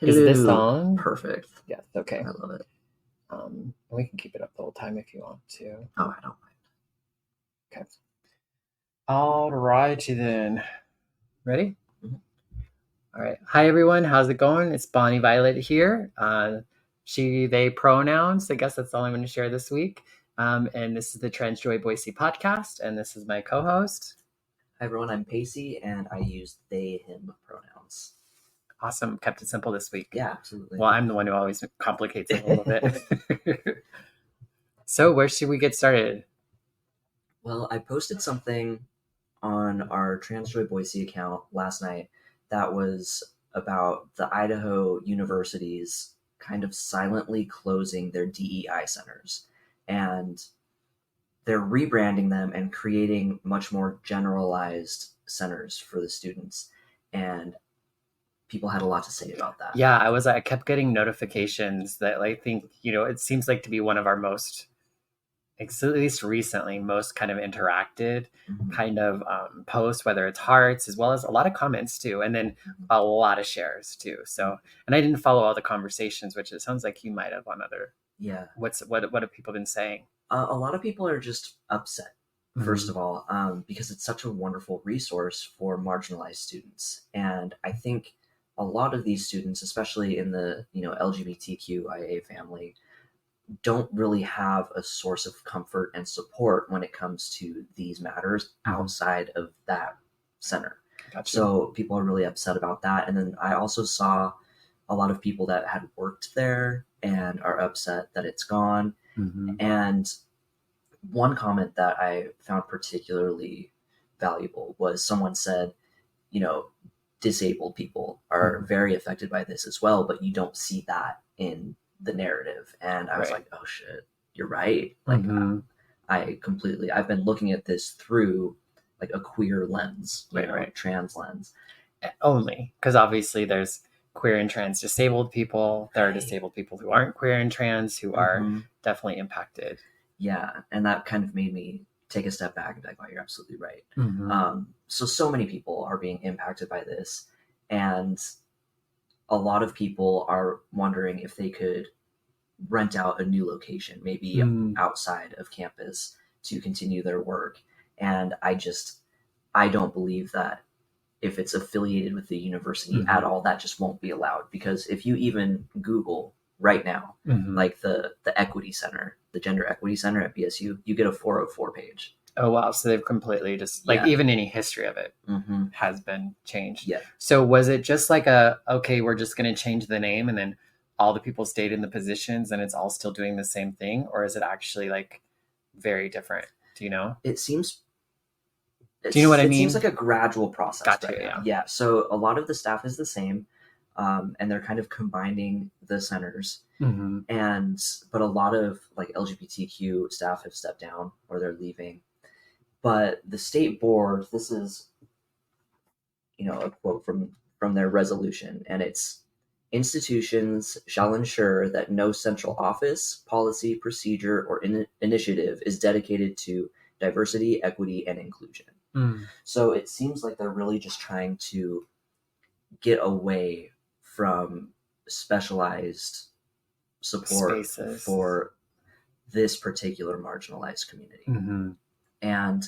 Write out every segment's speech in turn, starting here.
Is this Hello. on? Perfect. Yes, okay. I love it. We can keep it up the whole time if you want to. Oh, I don't mind. Okay. All righty then. Ready? Mhm. All right. Hi, everyone. How's it going? It's Bonnie Violet here. She, they pronouns. I guess that's all I'm going to share this week. And this is the Transjoy Boise podcast, and this is my co-host. Hi everyone, I'm Pacey, and I use they, him pronouns. Awesome. Kept it simple this week. Yeah, absolutely. Well, I'm the one who always complicates it a little bit. So where should we get started? Well, I posted something on our Transjoy Boise account last night that was about the Idaho universities kind of silently closing their DEI centers. And they're rebranding them and creating much more generalized centers for the students. And people had a lot to say about that. Yeah, I kept getting notifications that I think, it seems like to be one of our most, at least recently, most kind of interacted kind of posts, whether it's hearts as well as a lot of comments too, and then a lot of shares too. So, and I didn't follow all the conversations, which it sounds like you might have on other. Yeah. What have people been saying? A lot of people are just upset, first of all, because it's such a wonderful resource for marginalized students. And I think a lot of these students, especially in the LGBTQIA family, don't really have a source of comfort and support when it comes to these matters outside of that center. Gotcha. So people are really upset about that. And then I also saw a lot of people that had worked there and are upset that it's gone. And one comment that I found particularly valuable was someone said, disabled people are very affected by this as well, but you don't see that in the narrative. And I was like, oh shit, you're right. Like I've been looking at this through like a queer lens, trans lens. Only because obviously there's queer and trans disabled people. There are disabled people who aren't queer and trans who are definitely impacted. Yeah, and that kind of made me take a step back and be like, wow, you're absolutely right. So many people are being impacted by this, and a lot of people are wondering if they could rent out a new location, maybe outside of campus, to continue their work. And I don't believe that if it's affiliated with the university at all, that just won't be allowed. Because if you even Google right now, like the equity center, the gender equity center at BSU, you get a 404 page. Oh, wow. So they've completely just even any history of it has been changed. Yeah. So was it just like okay, we're just going to change the name and then all the people stayed in the positions and it's all still doing the same thing? Or is it actually like very different? Do you know? It seems... Do you know what I mean? It seems like a gradual process. Gotcha, right now. Yeah. So a lot of the staff is the same, and they're kind of combining the centers. But a lot of like LGBTQ staff have stepped down or they're leaving. But the state board, this is, a quote from their resolution, and it's: institutions shall ensure that no central office, policy, procedure, or initiative is dedicated to diversity, equity, and inclusion. So it seems like they're really just trying to get away from specialized support spaces for this particular marginalized community. And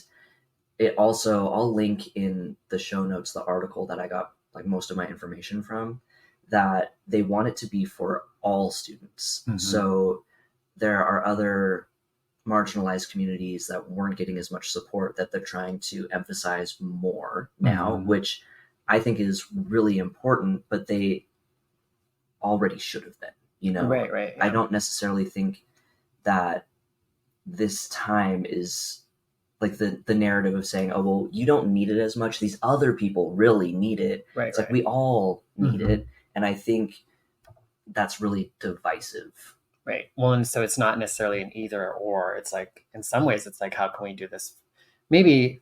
it also, I'll link in the show notes the article that I got like most of my information from, that they want it to be for all students. So there are other marginalized communities that weren't getting as much support that they're trying to emphasize more now, which I think is really important, but they already should have been, Right. Yeah. I don't necessarily think that this time is like the narrative of saying, oh, well, you don't need it as much. These other people really need it. It's like we all need it. And I think that's really divisive. Right. Well, and so it's not necessarily an either or. It's like, in some ways, it's like, how can we do this? Maybe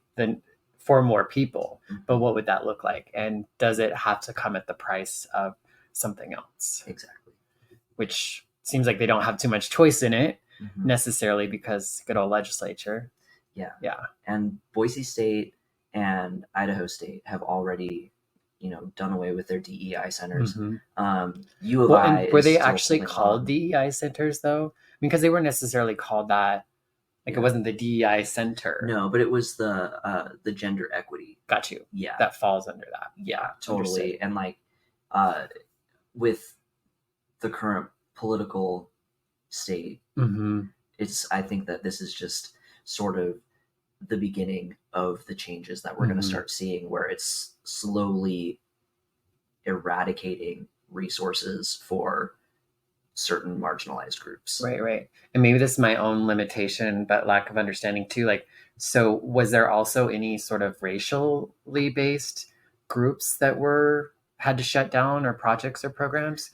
for more people, but what would that look like? And does it have to come at the price of something else? Exactly. Which seems like they don't have too much choice in it necessarily, because good old legislature. Yeah. Yeah. And Boise State and Idaho State have already done away with their DEI centers. Mm-hmm. U of I were they still actually holding called on. DEI centers though? Because they weren't necessarily called that. Like Yeah. it wasn't the DEI center. No, but it was the gender equity. Got you. Yeah. That falls under that. Yeah, totally. Understood. And like with the current political state, Mm-hmm. I think that this is just sort of the beginning of the changes that we're going to start seeing, where it's slowly eradicating resources for certain marginalized groups. Right. And maybe this is my own limitation, but lack of understanding too. Like, so was there also any sort of racially based groups that had to shut down, or projects or programs?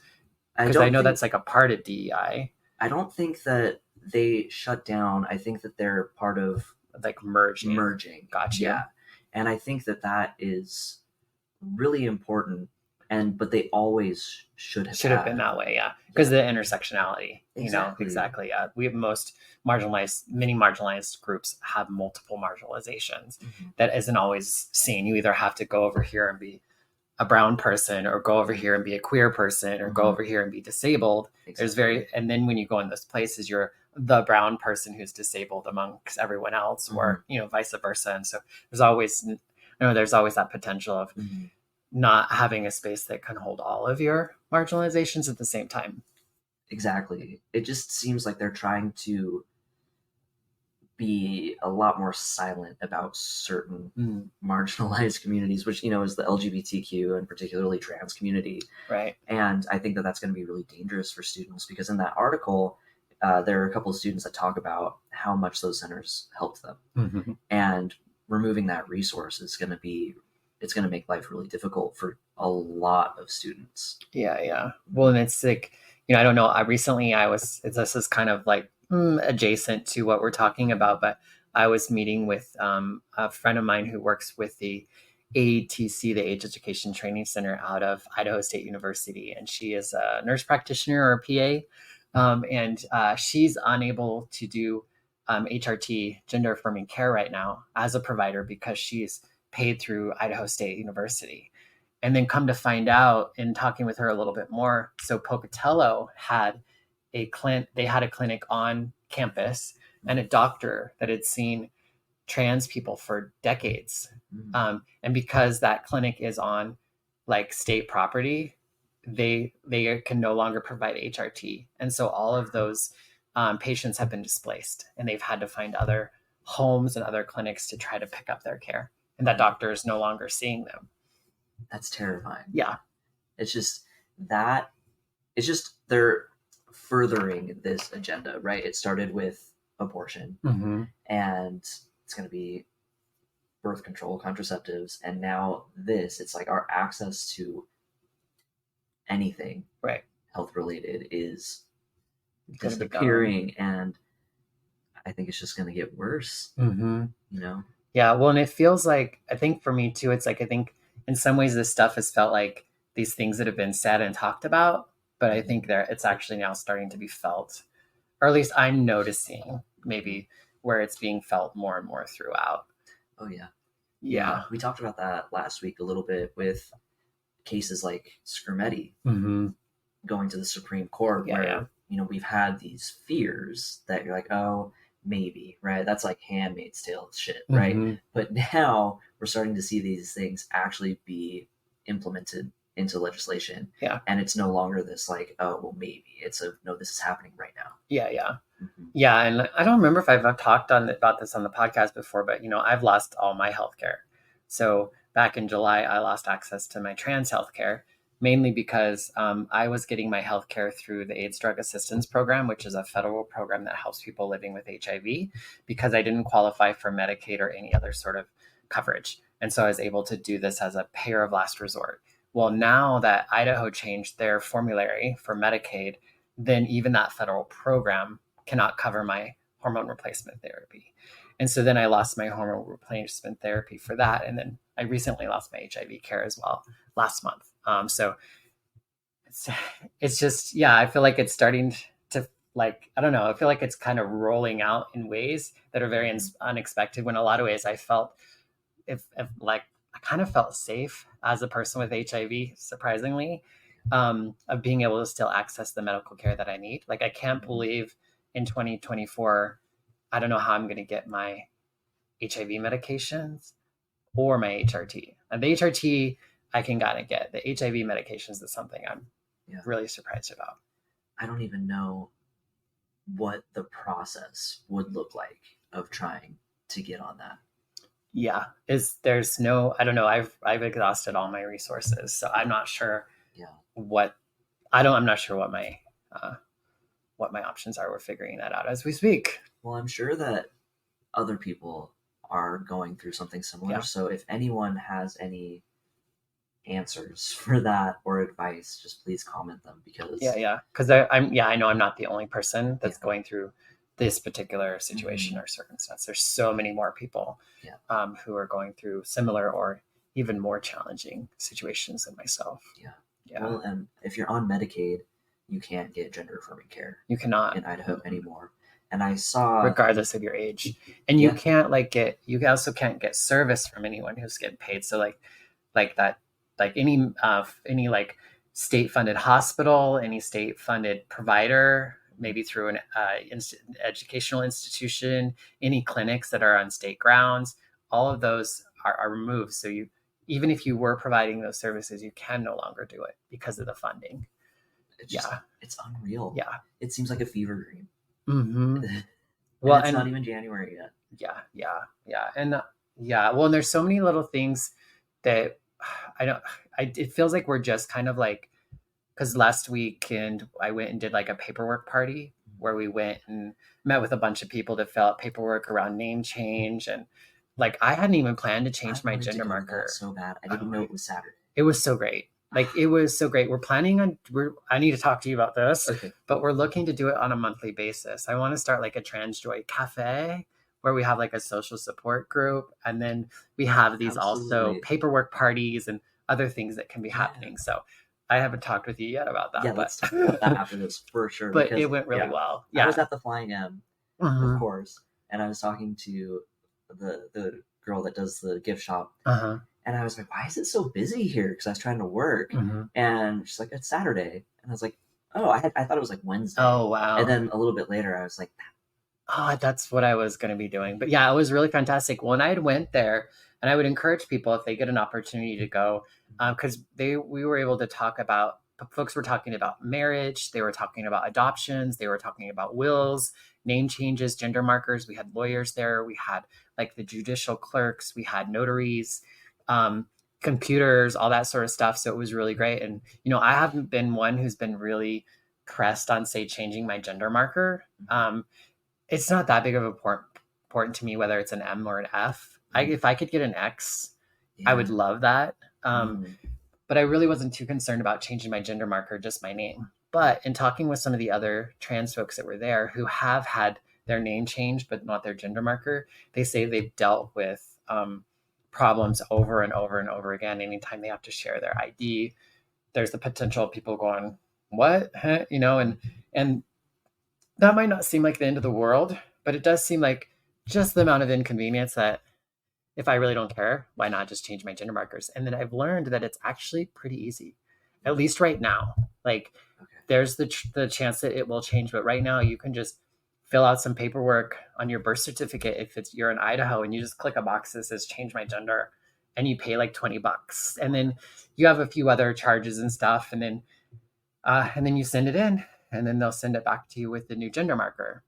Because I know that's like a part of DEI. I don't think that they shut down. I think that they're part of like merging. Gotcha. Yeah. And I think that is really important. But they always should have been that way. Yeah. Because the intersectionality, exactly. Yeah. We have many marginalized groups have multiple marginalizations that isn't always seen. You either have to go over here and be a brown person, or go over here and be a queer person, or go over here and be disabled. Exactly. And then when you go in those places, you're the brown person who's disabled amongst everyone else, or, vice versa. And so there's always that potential of not having a space that can hold all of your marginalizations at the same time. Exactly. It just seems like they're trying to be a lot more silent about certain marginalized communities, which, is the LGBTQ and particularly trans community. Right. And I think that that's going to be really dangerous for students, because in that article, there are a couple of students that talk about how much those centers helped them. And removing that resource is going to make life really difficult for a lot of students. Yeah. Well, and it's like, I don't know. This is kind of like adjacent to what we're talking about, but I was meeting with a friend of mine who works with the AETC, the Age Education Training Center out of Idaho State University. And she is a nurse practitioner or a PA. And she's unable to do HRT, gender affirming care, right now as a provider, because she's paid through Idaho State University. And then come to find out, in talking with her a little bit more, so Pocatello had a clinic on campus, and a doctor that had seen trans people for decades. And because that clinic is on like state property, they can no longer provide HRT. And so all of those patients have been displaced, and they've had to find other homes and other clinics to try to pick up their care. And that doctor is no longer seeing them. That's terrifying. Yeah. It's just they're furthering this agenda, right? It started with abortion, and it's going to be birth control, contraceptives, and now it's like our access to anything health related is disappearing, and I think it's just going to get worse. Yeah, well, and it feels like, I think for me too, it's like, I think in some ways this stuff has felt like these things that have been said and talked about, but I think it's actually now starting to be felt, or at least I'm noticing maybe where it's being felt more and more throughout. Oh yeah. We talked about that last week a little bit with cases like Scrimeti going to the Supreme Court, where we've had these fears that you're like, oh, maybe, right? That's like Handmaid's Tale shit, right? But now we're starting to see these things actually be implemented into legislation. Yeah. And it's no longer this like, oh, well, maybe. It's no, this is happening right now. Yeah. Yeah. And I don't remember if I've talked about this on the podcast before, but, I've lost all my healthcare. So back in July, I lost access to my trans healthcare, mainly because I was getting my healthcare through the AIDS Drug Assistance Program, which is a federal program that helps people living with HIV, because I didn't qualify for Medicaid or any other sort of coverage. And so I was able to do this as a payer of last resort. Well, now that Idaho changed their formulary for Medicaid, then even that federal program cannot cover my hormone replacement therapy. And so then I lost my hormone replacement therapy for that. And then I recently lost my HIV care as well last month. So it's just, I feel like it's starting to, like, I don't know, I feel like it's kind of rolling out in ways that are very unexpected, when in a lot of ways I felt I kind of felt safe as a person with HIV, surprisingly, of being able to still access the medical care that I need. Like, I can't believe in 2024, I don't know how I'm going to get my HIV medications or my HRT. And the HRT I can kind of get. The HIV medications is something I'm really surprised about. I don't even know what the process would look like of trying to get on that. Yeah, there's no, I don't know. I've exhausted all my resources, so I'm not sure. I'm not sure what my options are. We're figuring that out as we speak. Well, I'm sure that other people are going through something similar. Yeah. So if anyone has any answers for that or advice, just please comment them, because because I know I'm not the only person that's going through this particular situation or circumstance. There's so many more people who are going through similar or even more challenging situations than myself. Well, and if you're on Medicaid, you can't get gender affirming care. You cannot in Idaho anymore. And I saw, regardless of your age, and you can't you also can't get service from anyone who's getting paid. So like that, like any like state funded hospital, any state funded provider, maybe through an educational institution, any clinics that are on state grounds, all of those are removed. So even if you were providing those services, you can no longer do it because of the funding. It's unreal. Yeah. It seems like a fever dream. Mm-hmm. Well, it's not even January yet. And and there's so many little things that it feels like we're just kind of like, because last weekend I went and did like a paperwork party where we went and met with a bunch of people to fill out paperwork around name change. And like, I hadn't even planned to change my gender marker. So bad. I didn't know it was Saturday. It was so great. Like, it was so great. We're planning on, I need to talk to you about this, but we're looking to do it on a monthly basis. I want to start like a trans joy cafe where we have like a social support group. And then we have these also paperwork parties and other things that can be happening. So I haven't talked with you yet about that. Yeah, let's talk about that after this for sure. But it went really well. I was at the Flying M, of course, and I was talking to the girl that does the gift shop. And I was like, why is it so busy here? Because I was trying to work. And she's like, it's Saturday. And I was like, oh, I thought it was like Wednesday. Oh, wow. And then a little bit later, I was like, oh, that's what I was going to be doing. But yeah, it was really fantastic. When I went there, and I would encourage people, if they get an opportunity to go, because we were able to talk about, folks were talking about marriage. They were talking about adoptions. They were talking about wills, name changes, gender markers. We had lawyers there. We had like the judicial clerks. We had notaries. Computers, all that sort of stuff. So it was really great. And, I haven't been one who's been really pressed on, say, changing my gender marker. It's not that big of important to me, whether it's an M or an F. If I could get an X, I would love that. But I really wasn't too concerned about changing my gender marker, just my name. But in talking with some of the other trans folks that were there who have had their name changed, but not their gender marker, they say they've dealt with, problems over and over and over again. Anytime they have to share their ID, there's the potential of people going, what? Huh? And that might not seem like the end of the world, but it does seem like just the amount of inconvenience that if I really don't care, why not just change my gender markers? And then I've learned that it's actually pretty easy, at least right now. Like, there's the chance that it will change, but right now you can just fill out some paperwork on your birth certificate if you're in Idaho, and you just click a box that says change my gender, and you pay like $20, and then you have a few other charges and stuff, and then you send it in, and then they'll send it back to you with the new gender marker.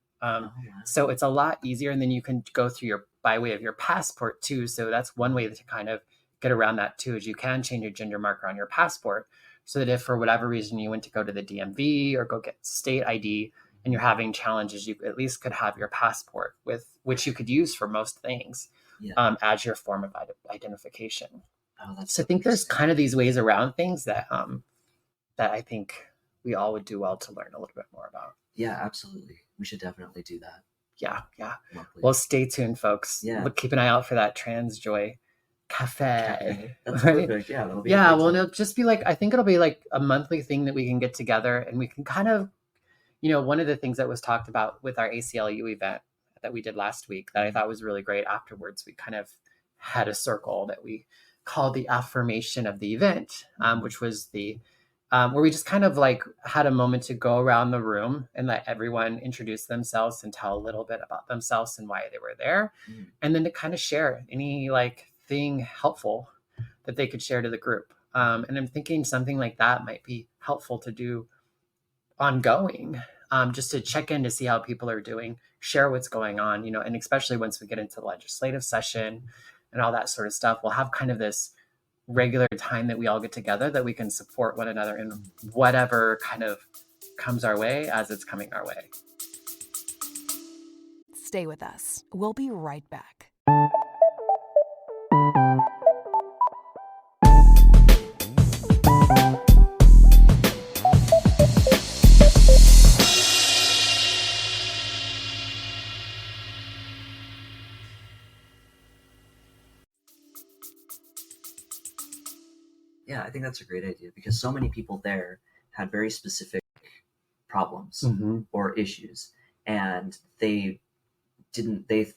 So it's a lot easier, and then you can go through by way of your passport too. So that's one way to kind of get around that too, is you can change your gender marker on your passport, so that if for whatever reason you went to go to the DMV or go get state ID, and you're having challenges, you at least could have your passport, with which you could use for most things, as your form of identification. So I think there's kind of these ways around things that I think we all would do well to learn a little bit more about. Yeah, absolutely. We should definitely do that. Yeah. Monthly. Well, stay tuned, folks. Keep an eye out for that Trans Joy Café. That's perfect. Yeah, that'll be it'll just be like, I think it'll be like a monthly thing that we can get together, and we can kind of, one of the things that was talked about with our ACLU event that we did last week that I thought was really great, afterwards we kind of had a circle that we called the affirmation of the event, which was the where we just kind of like had a moment to go around the room and let everyone introduce themselves and tell a little bit about themselves and why they were there. And then to kind of share any like thing helpful that they could share to the group. And I'm thinking something like that might be helpful to do ongoing, just to check in to see how people are doing, share what's going on, and especially once we get into the legislative session and all that sort of stuff, we'll have kind of this regular time that we all get together that we can support one another in whatever kind of comes our way as it's coming our way. Stay with us. We'll be right back. Yeah, I think that's a great idea because so many people there had very specific problems or issues, and they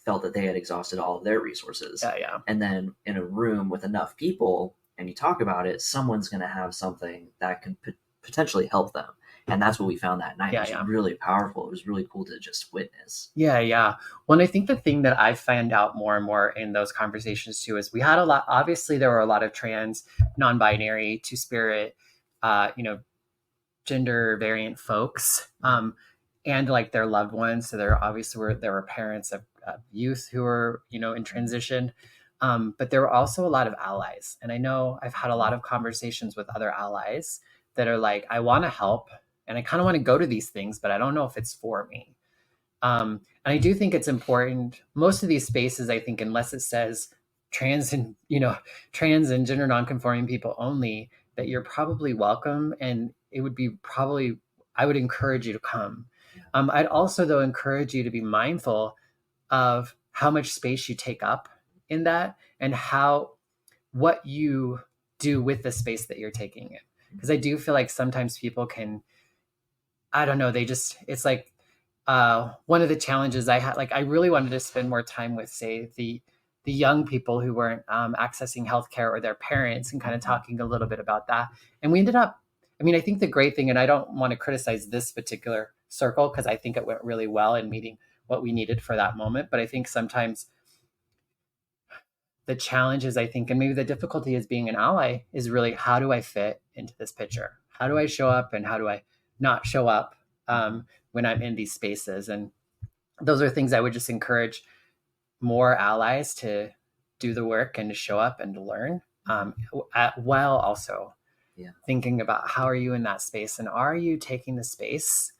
felt that they had exhausted all of their resources. Yeah. And then in a room with enough people and you talk about it, someone's going to have something that can potentially help them. And that's what we found that night. It was really powerful. It was really cool to just witness. Yeah. Well, and I think the thing that I find out more and more in those conversations too is we had a lot, obviously there were a lot of trans, non-binary, two-spirit, gender variant folks, and like their loved ones. So there were parents of youth who were, in transition. But there were also a lot of allies. And I know I've had a lot of conversations with other allies that are like, I want to help and I kind of want to go to these things, but I don't know if it's for me. And I do think it's important. Most of these spaces, I think, unless it says trans and gender nonconforming people only, that you're probably welcome. And it would be I would encourage you to come. I'd also, though, encourage you to be mindful of how much space you take up in that and what you do with the space that you're taking in. Because I do feel like sometimes people can, I don't know, it's like one of the challenges I had, like I really wanted to spend more time with, say, the young people who weren't accessing healthcare or their parents and kind of talking a little bit about that. And we ended up, I think the great thing, and I don't want to criticize this particular circle because I think it went really well in meeting what we needed for that moment. But I think sometimes the challenge is, I think, and maybe the difficulty is being an ally is really, how do I fit into this picture? How do I show up and how do I not show up when I'm in these spaces? And those are things I would just encourage more allies to do the work and to show up and to learn, while also thinking about how are you in that space and are you taking the space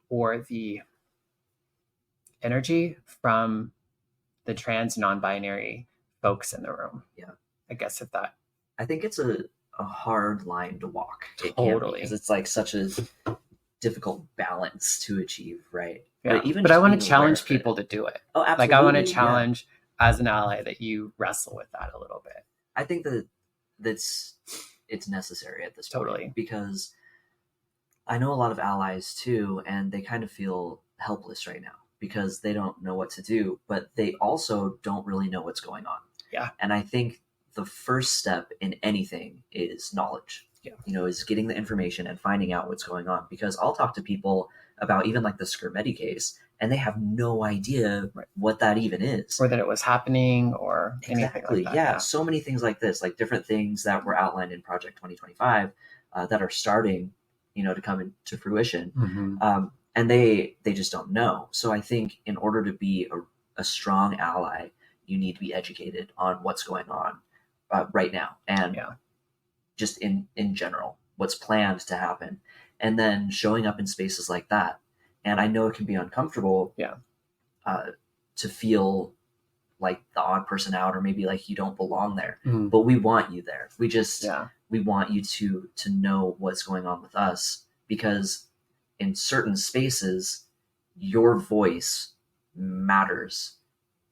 or the energy from the trans non-binary folks in the room. I guess I think it's a hard line to walk. Totally. Because it's like such a difficult balance to achieve, right? Yeah. But I want to challenge people to do it. Oh, absolutely. Like I want to challenge as an ally that you wrestle with that a little bit. I think that's it's necessary at this point because I know a lot of allies too, and they kind of feel helpless right now because they don't know what to do, but they also don't really know what's going on. Yeah. And I think the first step in anything is knowledge. Is getting the information and finding out what's going on. Because I'll talk to people about even like the Skirmety case, and they have no idea what that even is. Or that it was happening or anything like that. Yeah, so many things like this, like different things that were outlined in Project 2025 that are starting, to come into fruition. And they just don't know. So I think in order to be a strong ally, you need to be educated on what's going on right now. And just in general, what's planned to happen. And then showing up in spaces like that. And I know it can be uncomfortable to feel like the odd person out or maybe like you don't belong there. But we want you there. We want you to know what's going on with us, because in certain spaces, your voice matters,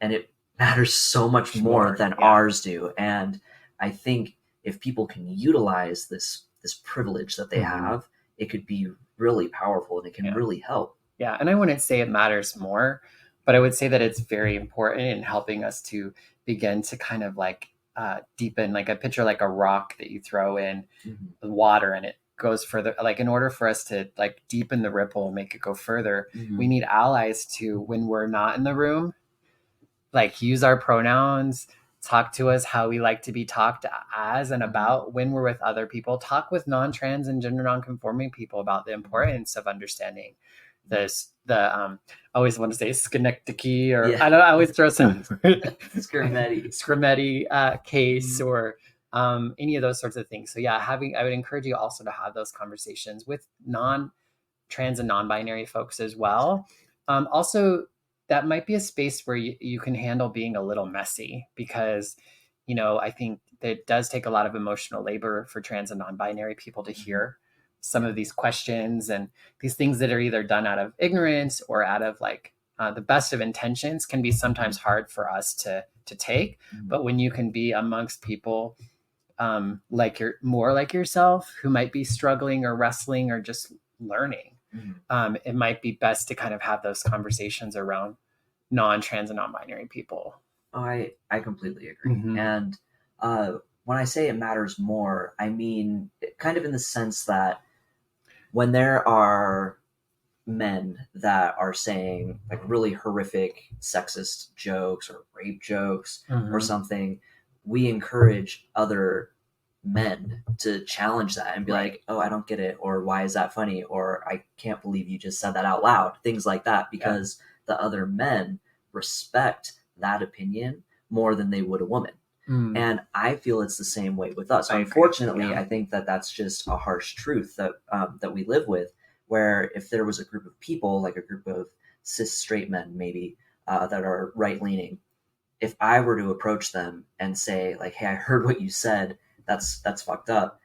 and it matters so much more than ours do. And I think if people can utilize this privilege that they have, it could be really powerful and it can really help. Yeah. And I wouldn't say it matters more, but I would say that it's very important in helping us to begin to kind of like deepen, like a picture like a rock that you throw in Mm-hmm. water and it goes further. Like in order for us to like deepen the ripple and make it go further, Mm-hmm. we need allies to, when we're not in the room, like use our pronouns, talk to us how we like to be talked as and about. When we're with other people, talk with non-trans and gender non-conforming people about the importance of understanding this. I always want to say Schenectady, or Yeah. I always throw some Scrimeti case, or any of those sorts of things. So yeah, I would encourage you also to have those conversations with non-trans and non-binary folks as well. Also, that might be a space where you can handle being a little messy, because, I think that it does take a lot of emotional labor for trans and non-binary people to hear some of these questions and these things that are either done out of ignorance or out of like the best of intentions, can be sometimes hard for us to take. But when you can be amongst people like you're more like yourself, who might be struggling or wrestling or just learning, it might be best to kind of have those conversations around non-trans and non-binary people. I completely agree. And when I say it matters more, I mean kind of in the sense that when there are men that are saying like really horrific sexist jokes or rape jokes or something, we encourage other men to challenge that and be like, oh, I don't get it, or why is that funny, or I can't believe you just said that out loud, things like that, because the other men respect that opinion more than they would a woman. And I feel it's the same way with us. Unfortunately, I think that that's just a harsh truth that that we live with, where if there was a group of people, like a group of cis straight men maybe that are right-leaning, if I were to approach them and say like, hey, I heard what you said, that's fucked up,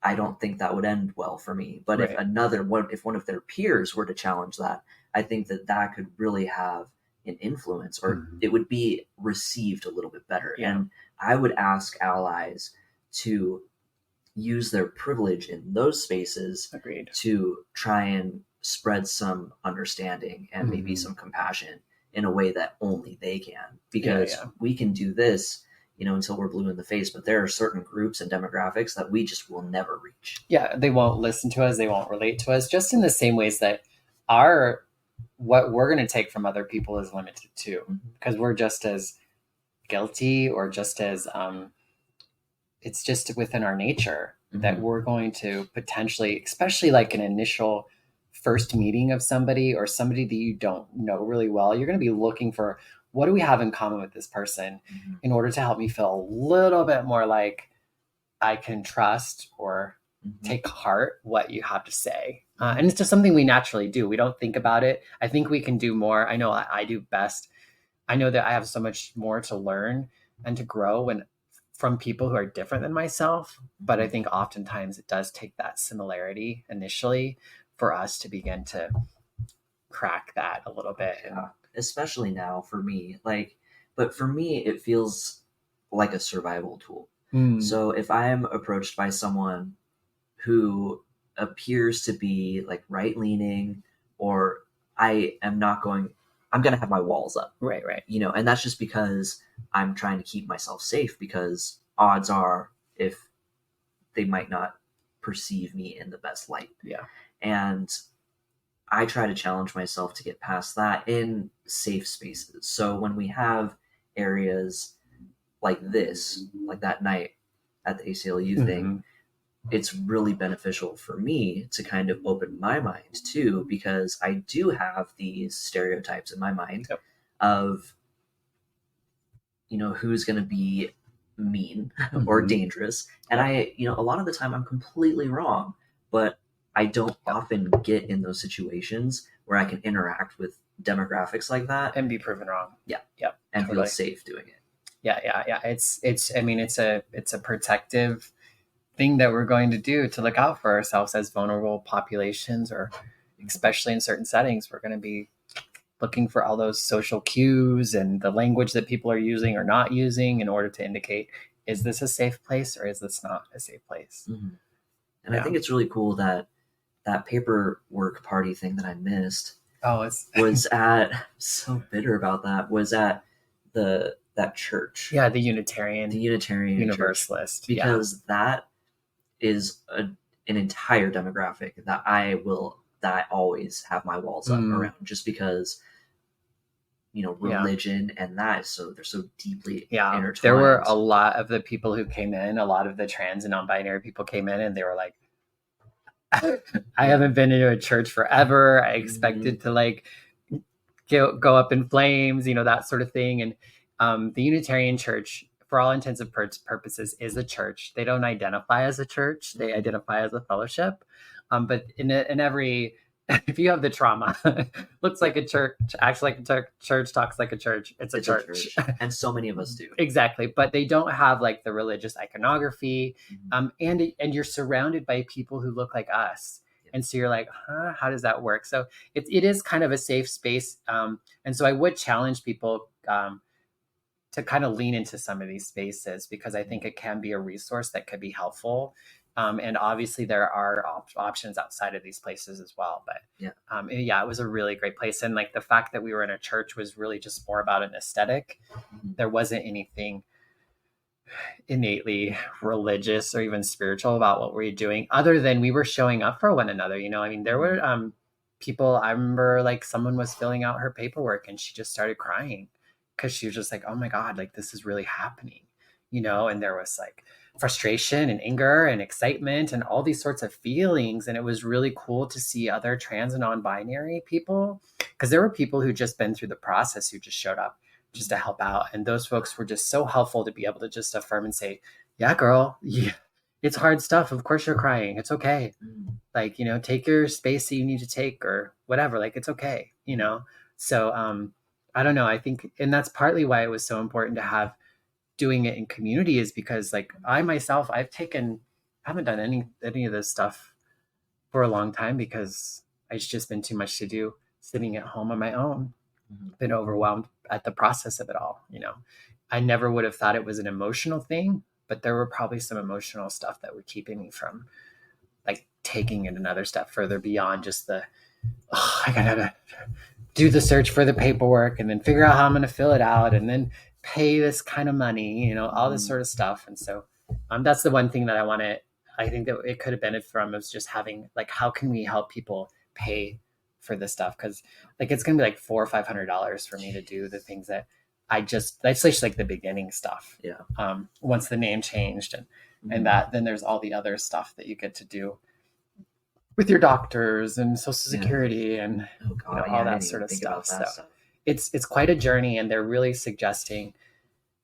I don't think that would end well for me. But if one of their peers were to challenge that, I think that could really have an influence, or it would be received a little bit better. And I would ask allies to use their privilege in those spaces to try and spread some understanding and maybe some compassion in a way that only they can, because we can do this, until we're blue in the face, but there are certain groups and demographics that we just will never reach. Yeah, they won't listen to us, they won't relate to us, just in the same ways that what we're going to take from other people is limited too, because we're just as guilty, or just as it's just within our nature that we're going to potentially, especially like an initial first meeting of somebody, or somebody that you don't know really well, you're going to be looking for, what do we have in common with this person in order to help me feel a little bit more like I can trust or take heart what you have to say. And it's just something we naturally do. We don't think about it. I think we can do more. I know I do best. I know that I have so much more to learn and to grow from people who are different than myself. But I think oftentimes it does take that similarity initially for us to begin to crack that a little bit. Especially now for me, but for me, it feels like a survival tool. So if I am approached by someone who appears to be like right-leaning, or I'm going to have my walls up. Right. And that's just because I'm trying to keep myself safe, because odds are if they might not perceive me in the best light. Yeah. And I try to challenge myself to get past that in safe spaces. So when we have areas like this, like that night at the ACLU thing, it's really beneficial for me to kind of open my mind too, because I do have these stereotypes in my mind of, who's going to be mean or dangerous. And a lot of the time I'm completely wrong, but I don't often get in those situations where I can interact with demographics like that and be proven wrong. And feel safe doing it. It's a protective thing that we're going to do to look out for ourselves as vulnerable populations, or especially in certain settings. We're going to be looking for all those social cues and the language that people are using or not using in order to indicate, is this a safe place or is this not a safe place? And I think it's really cool that paperwork party thing that I missed was at, so bitter about that, was at that that church. Yeah, the Unitarian Universalist, because that is an entire demographic that I always have my walls up around, just because religion and that they're so deeply intertwined. There were a lot of the people who came in, a lot of the trans and non-binary people came in, and they were like, I haven't been into a church forever. I expected to like go up in flames, that sort of thing. And the Unitarian Church, for all intents and purposes, is a church. They don't identify as a church; they identify as a fellowship. But in every, if you have the trauma, looks like a church, acts like a church, talks like a church, it's a church. And so many of us do. Exactly. But they don't have like the religious iconography. And you're surrounded by people who look like us. And so you're like, how does that work? So it is kind of a safe space. And so I would challenge people to kind of lean into some of these spaces, because I think it can be a resource that could be helpful. And obviously there are options outside of these places as well. But it was a really great place. And like the fact that we were in a church was really just more about an aesthetic. There wasn't anything innately religious or even spiritual about what we were doing, other than we were showing up for one another. I mean, there were people, I remember like someone was filling out her paperwork and she just started crying because she was just like, oh my God, like this is really happening, and there was like frustration and anger and excitement and all these sorts of feelings. And it was really cool to see other trans and non-binary people, because there were people who just been through the process who just showed up just to help out. And those folks were just so helpful to be able to just affirm and say, yeah, girl, it's hard stuff. Of course you're crying. It's okay. Like, take your space that you need to take or whatever. Like, it's okay, So I don't know. I think, and that's partly why it was so important to have doing it in community, is because like I myself, haven't done any of this stuff for a long time because it's just been too much to do sitting at home on my own. Been overwhelmed at the process of it all. I never would have thought it was an emotional thing, but there were probably some emotional stuff that were keeping me from like taking it another step further beyond just I gotta do the search for the paperwork and then figure out how I'm going to fill it out and then pay this kind of money, all this sort of stuff. And so that's the one thing that I think that it could have benefited from, is just having like, how can we help people pay for this stuff? Because like it's gonna be like $400 or $500 for me to do the things that that's just like the beginning stuff. Once the name changed and that, then there's all the other stuff that you get to do with your doctors and Social Security and all that sort of stuff. So it's quite a journey, and they're really suggesting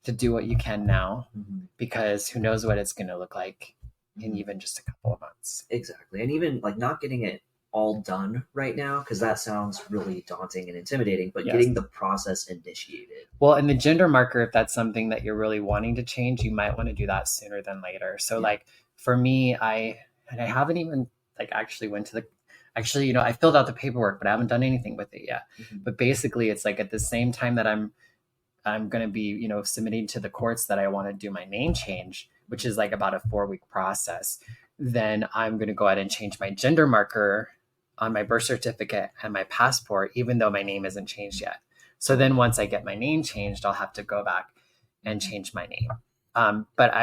to do what you can now, because who knows what it's going to look like in even just a couple of months. Exactly. And even like not getting it all done right now, because that sounds really daunting and intimidating, but getting the process initiated. Well, and the gender marker, if that's something that you're really wanting to change, you might want to do that sooner than later. So like for me, I haven't even like actually I filled out the paperwork, but I haven't done anything with it yet. But basically it's like at the same time that I'm going to be, submitting to the courts that I want to do my name change, which is like about a 4-week process. Then I'm going to go ahead and change my gender marker on my birth certificate and my passport, even though my name isn't changed yet. So then once I get my name changed, I'll have to go back and change my name. But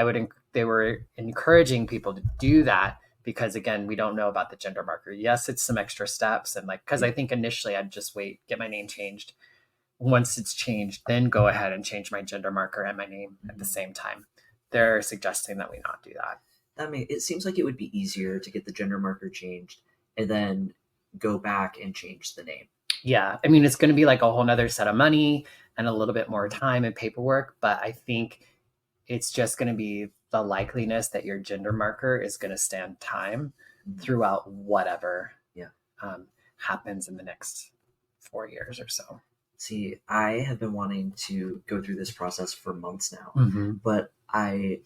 they were encouraging people to do that because, again, we don't know about the gender marker. Yes, it's some extra steps. And because I think initially I'd just wait, get my name changed. Once it's changed, then go ahead and change my gender marker and my name at the same time. They're suggesting that we not do that. It seems like it would be easier to get the gender marker changed and then go back and change the name. Yeah. I mean, it's going to be like a whole nother set of money and a little bit more time and paperwork, but I think it's just going to be the likeliness that your gender marker is going to stand time throughout whatever happens in the next 4 years or so. See, I have been wanting to go through this process for months now, but I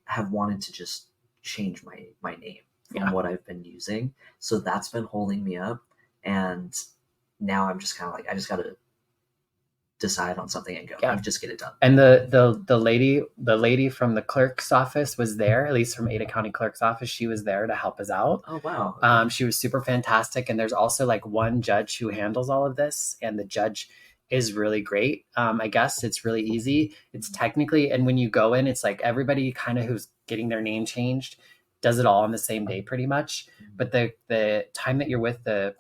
have wanted to just change my name from what I've been using. So that's been holding me up. And now I'm just kind of like, I just got to decide on something and go and just get it done. And the lady from the clerk's office was there, at least from Ada County Clerk's office. She was there to help us out. Oh, wow. She was super fantastic. And there's also like one judge who handles all of this. And the judge is really great. I guess it's really easy. It's technically, and when you go in, it's like everybody kind of who's getting their name changed does it all on the same day pretty much. But the time that you're with the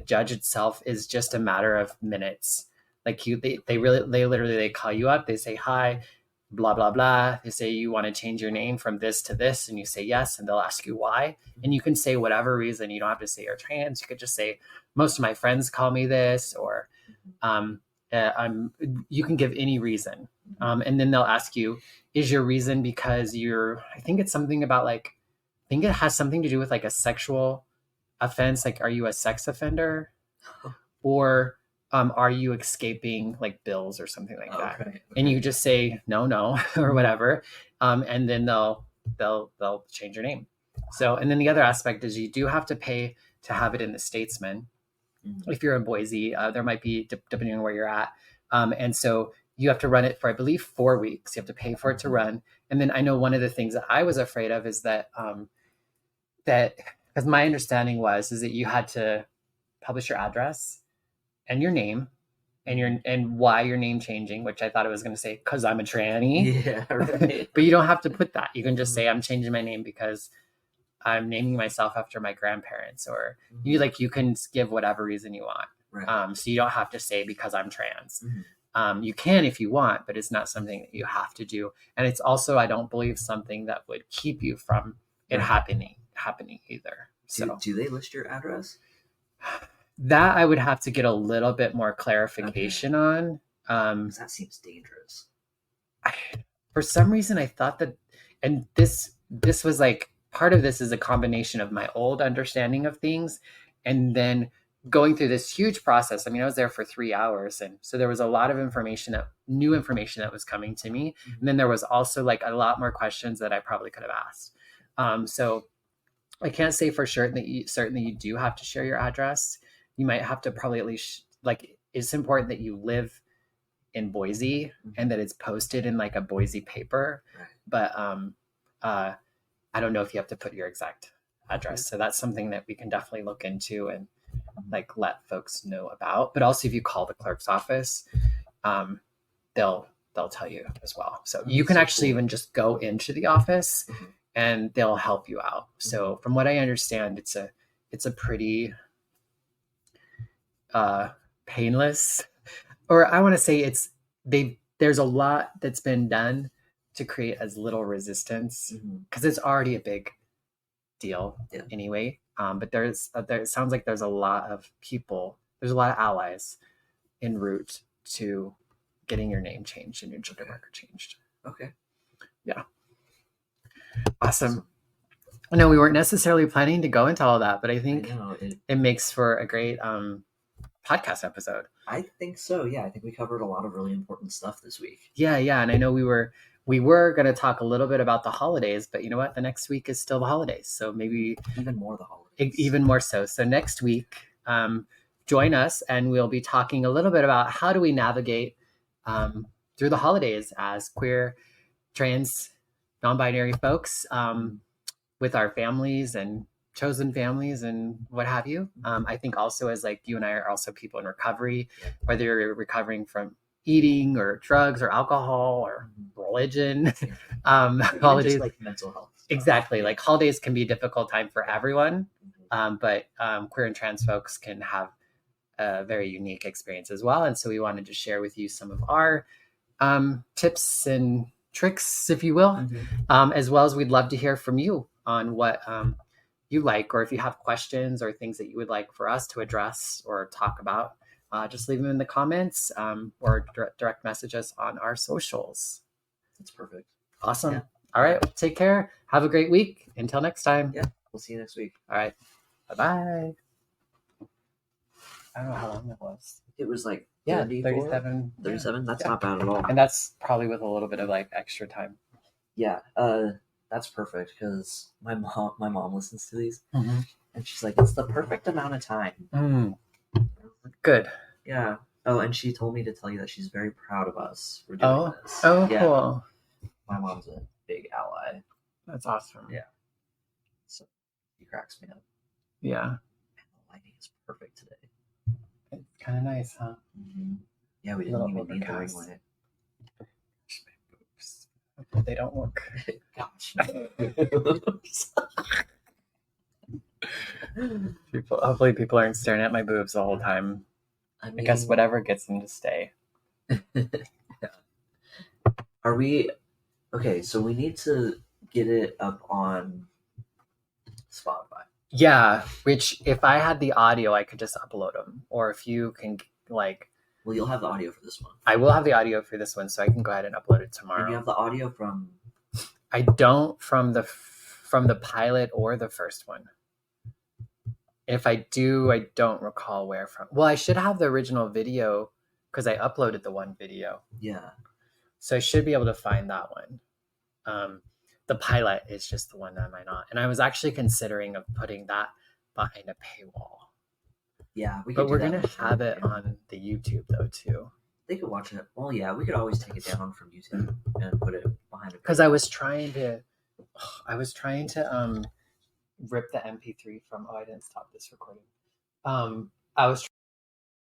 judge itself is just a matter of minutes. Like they literally, they call you up, they say, hi, blah, blah, blah. They say, you want to change your name from this to this, and you say yes, and they'll ask you why. And you can say whatever reason. You don't have to say you're trans. You could just say, most of my friends call me this, or you can give any reason. And then they'll ask you, is your reason because I think it's something about like, I think it has something to do with like a sexual offense. Like, are you a sex offender, or are you escaping like bills or something like that? Okay. And you just say no or whatever, and then they'll change your name. So, and then the other aspect is you do have to pay to have it in the Statesman. If you're in Boise, there might be, depending on where you're at, and so you have to run it for, I believe, 4 weeks. You have to pay for it to run. And then I know one of the things that I was afraid of is that because my understanding is that you had to publish your address and your name and why your name changing, which I thought it was going to say, because I'm a tranny. Yeah, right. But you don't have to put that. You can just say, I'm changing my name because I'm naming myself after my grandparents, or you can give whatever reason you want. Right. So you don't have to say because I'm trans. You can if you want, but it's not something that you have to do. And it's also, I don't believe, something that would keep you from it happening either. So do they list your address? That I would have to get a little bit more clarification on. That seems dangerous. For some reason, I thought that, and this was like, part of this is a combination of my old understanding of things and then going through this huge process. I mean, I was there for 3 hours. And so there was a lot of new information that was coming to me. And then there was also like a lot more questions that I probably could have asked. So I can't say for sure that you do have to share your address. You might have to probably at least, like, it's important that you live in Boise and that it's posted in like a Boise paper. But I don't know if you have to put your exact address. So that's something that we can definitely look into and like let folks know about. But also, if you call the clerk's office, they'll tell you as well. So you can actually even just go into the office and they'll help you out. So from what I understand, it's a pretty painless, or I want to say there's a lot that's been done to create as little resistance, because it's already a big deal anyway. But it sounds like there's a lot of allies en route to getting your name changed and your gender marker changed. Okay. Yeah. Awesome. No, we weren't necessarily planning to go into all that, but I think it makes for a great podcast episode. I think so. Yeah. I think we covered a lot of really important stuff this week. Yeah. And I know we were going to talk a little bit about the holidays, but you know what? The next week is still the holidays. So maybe even more the holidays. Even more so. So next week, join us and we'll be talking a little bit about how do we navigate through the holidays as queer, trans, non-binary folks with our families and chosen families and what have you. I think also as like you and I are also people in recovery, whether you're recovering from eating or drugs or alcohol or religion, holidays, just like mental health stuff. Exactly. Like holidays can be a difficult time for everyone, but queer and trans folks can have a very unique experience as well. And so we wanted to share with you some of our tips and tricks, if you will, as well as we'd love to hear from you on what you like, or if you have questions or things that you would like for us to address or talk about. Just leave them in the comments or direct message us on our socials. That's perfect. Awesome. Yeah. All right. Well, take care. Have a great week. Until next time. Yeah. We'll see you next week. All right. Bye-bye. I don't know how long that was. It was like 37. 37? That's not bad at all. And that's probably with a little bit of like extra time. Yeah. That's perfect because my mom listens to these and she's like, it's the perfect amount of time. Good. Yeah. Oh, and she told me to tell you that she's very proud of us for doing this. Oh, yeah. Cool. My mom's a big ally. That's awesome. Yeah. So he cracks me up. Yeah. And the lighting is perfect today. It's kind of nice, huh? Yeah, we didn't even need the ring light. They don't look. Gosh. Hopefully people aren't staring at my boobs the whole time. I guess whatever gets them to stay. Yeah. Are we okay? So we need to get it up on Spotify. Yeah, which if I had the audio, I could just upload them. Or if you can, like... Well, you'll have the audio for this one. I will have the audio for this one, so I can go ahead and upload it tomorrow. And you have the audio from... I don't from the pilot or the first one. If I do, I don't recall where from. Well, I should have the original video because I uploaded the one video. Yeah. So I should be able to find that one. The pilot is just the one that I might not. And I was actually considering of putting that behind a paywall. Yeah, but we're going to have it on the YouTube though too. They could watch it. Well, yeah, we could always take it down from YouTube and put it behind a paywall. Because I was trying to rip the MP3 from... Oh, I didn't stop this recording. I was